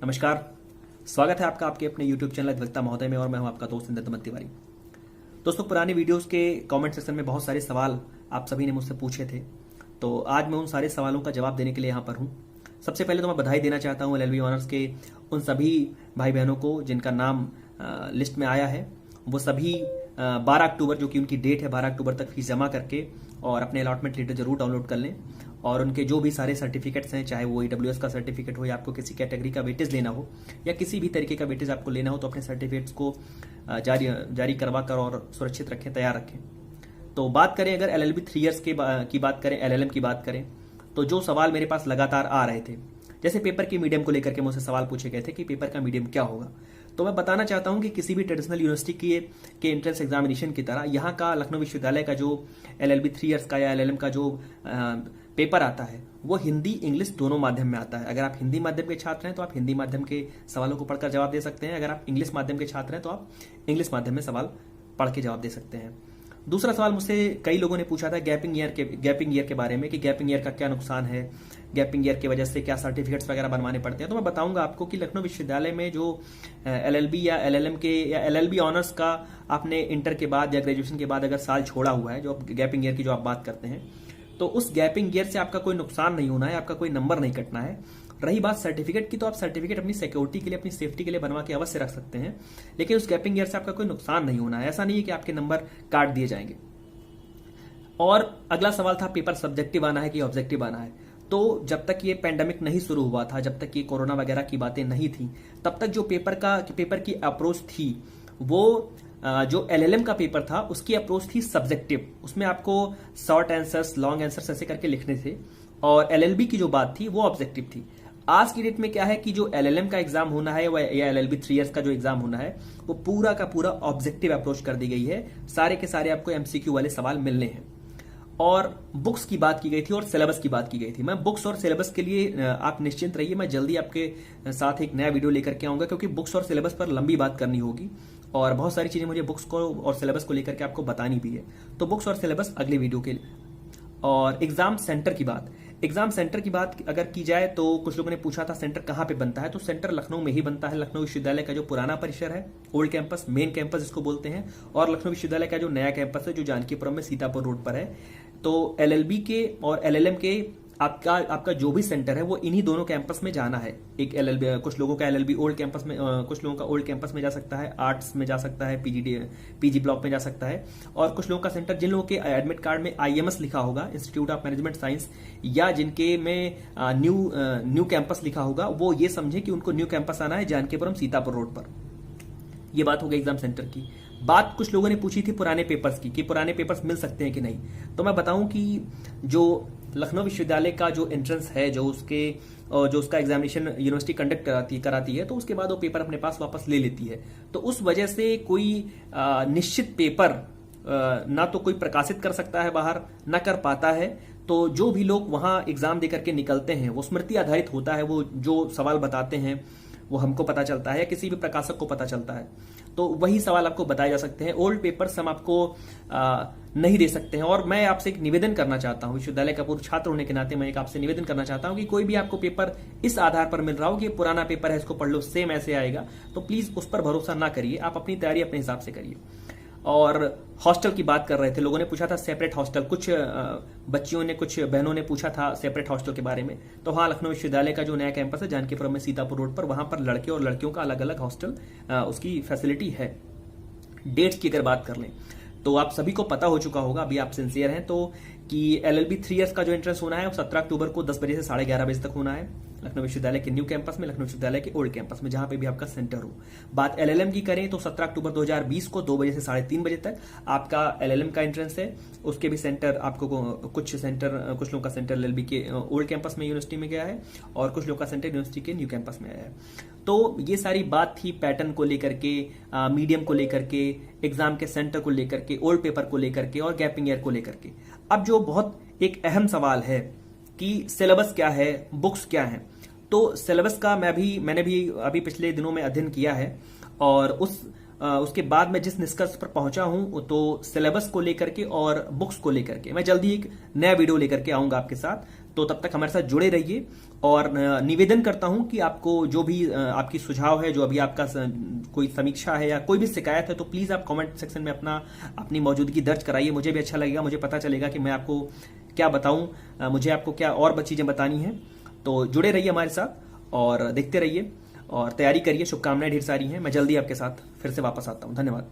नमस्कार। स्वागत है आपका आपके अपने YouTube चैनल अधिवक्ता महोदय में और मैं हूं आपका दोस्त इंद्र तिवारी। दोस्तों, पुरानी वीडियोस के कमेंट सेक्शन में बहुत सारे सवाल आप सभी ने मुझसे पूछे थे, तो आज मैं उन सारे सवालों का जवाब देने के लिए यहाँ पर हूँ। सबसे पहले तो मैं बधाई देना चाहता हूँ LLB ऑनर्स के उन सभी भाई बहनों को जिनका नाम लिस्ट में आया है। वो सभी 12 अक्टूबर जो कि उनकी डेट है, 12 अक्टूबर तक फीस जमा करके और अपने अलॉटमेंट लेटर जरूर डाउनलोड कर लें। और उनके जो भी सारे सर्टिफिकेट्स हैं, चाहे वो AWS का सर्टिफिकेट हो या आपको किसी कैटेगरी का वेटेज लेना हो या किसी भी तरीके का वेटेज आपको लेना हो, तो अपने सर्टिफिकेट्स को जारी करवा कर और सुरक्षित रखें, तैयार रखें। तो बात करें अगर LLB 3 ईयर्स की बात करें, LLM की बात करें, तो जो सवाल मेरे पास लगातार आ रहे थे, जैसे पेपर की मीडियम को लेकर के मुझसे सवाल पूछे गए थे कि पेपर का मीडियम क्या होगा, तो मैं बताना चाहता हूं कि किसी भी ट्रेडिशनल यूनिवर्सिटी के एंट्रेंस एग्जामिनेशन की तरह यहाँ का लखनऊ विश्वविद्यालय का जो LLB 3 ईयर्स का या LLM का जो पेपर आता है वो हिंदी इंग्लिश दोनों माध्यम में आता है। अगर आप हिंदी माध्यम के छात्र हैं तो आप हिंदी माध्यम के सवालों को पढ़कर जवाब दे सकते हैं। अगर आप इंग्लिश माध्यम के छात्र हैं तो आप इंग्लिश माध्यम में सवाल पढ़ के जवाब दे सकते हैं। दूसरा सवाल मुझसे कई लोगों ने पूछा था गैपिंग ईयर के बारे में कि गैपिंग ईयर का क्या नुकसान है, गैपिंग ईयर की वजह से क्या सर्टिफिकेट्स वगैरह बनवाने पड़ते हैं। तो मैं बताऊंगा आपको कि लखनऊ विश्वविद्यालय में जो LLB या LLM के या LLB ऑनर्स का आपने इंटर के बाद या ग्रेजुएशन के बाद अगर साल छोड़ा हुआ है, जो गैपिंग ईयर की जो आप बात करते हैं, तो उस गैपिंग ईयर से आपका कोई नुकसान नहीं होना है, आपका कोई नंबर नहीं कटना है। रही बात सर्टिफिकेट की, तो आप सर्टिफिकेट अपनी सिक्योरिटी के लिए, अपनी सेफ्टी के लिए बनवा के अवश्य रख सकते हैं, लेकिन उस गैपिंग ईयर से आपका कोई नुकसान नहीं होना है। ऐसा नहीं है कि आपके नंबर काट दिए जाएंगे। और अगला सवाल था पेपर सब्जेक्टिव आना है कि ऑब्जेक्टिव आना है। तो जब तक ये पेंडेमिक नहीं शुरू हुआ था, जब तक ये कोरोना वगैरह की बातें नहीं थी, तब तक जो पेपर की अप्रोच थी वो जो LLM का पेपर था उसकी अप्रोच थी सब्जेक्टिव। उसमें आपको शॉर्ट आंसर्स, लॉन्ग आंसर्स ऐसे करके लिखने थे। और LLB की जो बात थी वो ऑब्जेक्टिव थी। आज की डेट में क्या है कि जो LLM का एग्जाम होना है या LLB 3 ईयर्स का जो एग्जाम होना है वो पूरा का पूरा ऑब्जेक्टिव अप्रोच कर दी गई है। सारे के सारे आपको MCQ वाले सवाल मिलने हैं। और बुक्स की बात की गई थी और सिलेबस की बात की गई थी। मैं बुक्स और सिलेबस के लिए आप निश्चिंत रहिए, मैं जल्दी आपके साथ एक नया वीडियो लेकर के आऊंगा, क्योंकि बुक्स और सिलेबस पर लंबी बात करनी होगी और बहुत सारी चीजें मुझे बुक्स को और सिलेबस को लेकर के आपको बतानी भी है। तो बुक्स और सिलेबस अगले वीडियो के लिए। और एग्जाम सेंटर की बात अगर की जाए तो कुछ लोगों ने पूछा था सेंटर कहाँ पे बनता है, तो सेंटर लखनऊ में ही बनता है। लखनऊ विश्वविद्यालय का जो पुराना परिसर है, ओल्ड कैंपस, मेन कैंपस जिसको बोलते हैं, और लखनऊ विश्वविद्यालय का जो नया कैंपस है जो जानकीपुरम में सीतापुर रोड पर है। तो LLB के और LLM के आपका जो भी सेंटर है वो इन्हीं दोनों कैंपस में जाना है। एक LLB, कुछ लोगों का LLB ओल्ड कैंपस में, कुछ लोगों का ओल्ड कैंपस में जा सकता है, आर्ट्स में जा सकता है, PG ब्लॉक में जा सकता है। और कुछ लोगों का सेंटर, जिन लोगों के एडमिट कार्ड में IMS लिखा होगा, इंस्टीट्यूट ऑफ मैनेजमेंट साइंस, या जिनके में न्यू कैंपस लिखा होगा, वो ये समझे कि उनको न्यू कैंपस आना है जानकीपुरम सीतापुर रोड पर। ये बात हो गई एग्जाम सेंटर की। बात कुछ लोगों ने पूछी थी पुराने पेपर्स की कि पुराने पेपर्स मिल सकते हैं कि नहीं। तो मैं बताऊं कि जो लखनऊ विश्वविद्यालय का जो एंट्रेंस है, जो उसका एग्जामिनेशन यूनिवर्सिटी कंडक्ट कराती है, तो उसके बाद वो पेपर अपने पास वापस ले लेती है। तो उस वजह से कोई निश्चित पेपर ना तो कोई प्रकाशित कर सकता है बाहर, ना कर पाता है। तो जो भी लोग वहां एग्जाम देकर के निकलते हैं वो स्मृति आधारित होता है। वो जो सवाल बताते हैं वो हमको पता चलता है या किसी भी प्रकाशक को पता चलता है, तो वही सवाल आपको बताए जा सकते हैं। ओल्ड पेपर्स हम आपको नहीं दे सकते हैं। और मैं आपसे एक निवेदन करना चाहता हूं, विश्वविद्यालय का पूर्व छात्र होने के नाते मैं एक आपसे निवेदन करना चाहता हूं कि कोई भी आपको पेपर इस आधार पर मिल रहा हो कि पुराना पेपर है, इसको पढ़ लो, सेम ऐसे आएगा, तो प्लीज उस पर भरोसा ना करिए। आप अपनी तैयारी अपने हिसाब से करिए। और हॉस्टल की बात कर रहे थे, लोगों ने पूछा था सेपरेट हॉस्टल, कुछ बच्चियों ने, कुछ बहनों ने पूछा था सेपरेट हॉस्टल के बारे में। तो हाँ, लखनऊ विश्वविद्यालय का जो नया कैंपस है जानकीपुरम में सीतापुर रोड पर, वहां पर लड़के और लड़कियों का अलग अलग हॉस्टल उसकी फैसिलिटी है। डेट्स की अगर बात कर लें तो आप सभी को पता हो चुका होगा, अभी आप सिंसियर हैं तो, कि LLB 3 ईयर्स का जो एंट्रेंस होना है वो 17 अक्टूबर को 10 बजे से 11:30 बजे तक होना है लखनऊ विश्वविद्यालय के न्यू कैंपस में, लखनऊ विश्वविद्यालय के ओल्ड कैंपस में, जहां पे भी आपका सेंटर हो। बात LLM की करें तो 17 अक्टूबर 2020 को 2 बजे से 3:30 बजे तक आपका LLM का एंट्रेंस है। उसके भी सेंटर आपको कुछ लोगों का सेंटर LLB के ओल्ड कैंपस में यूनिवर्सिटी में गया है और कुछ लोगों का सेंटर यूनिवर्सिटी के न्यू कैंपस में आया है। तो ये सारी बात थी पैटर्न को लेकर के, मीडियम को लेकर के, एग्जाम के सेंटर को लेकर के, ओल्ड पेपर को लेकर के और गैपिंग ईयर को लेकर के। अब जो बहुत एक अहम सवाल है कि सिलेबस क्या है, बुक्स क्या है, तो सिलेबस का मैंने भी अभी पिछले दिनों में अध्ययन किया है, और उसके बाद मैं जिस निष्कर्ष पर पहुंचा हूं, तो सिलेबस को लेकर के और बुक्स को लेकर के मैं जल्दी एक नया वीडियो लेकर के आऊंगा आपके साथ। तो तब तक हमारे साथ जुड़े रहिए, और निवेदन करता हूं कि आपको जो भी आपकी सुझाव है, जो अभी आपका कोई समीक्षा है या कोई भी शिकायत है, तो प्लीज आप कमेंट सेक्शन में अपनी मौजूदगी दर्ज कराइए। मुझे भी अच्छा लगेगा, मुझे पता चलेगा कि मैं आपको क्या बताऊं, मुझे आपको क्या और चीजें बतानी है। तो जुड़े रहिए हमारे साथ और देखते रहिए और तैयारी करिए। शुभकामनाएं ढेर सारी हैं। मैं जल्दी आपके साथ फिर से वापस आता हूं। धन्यवाद।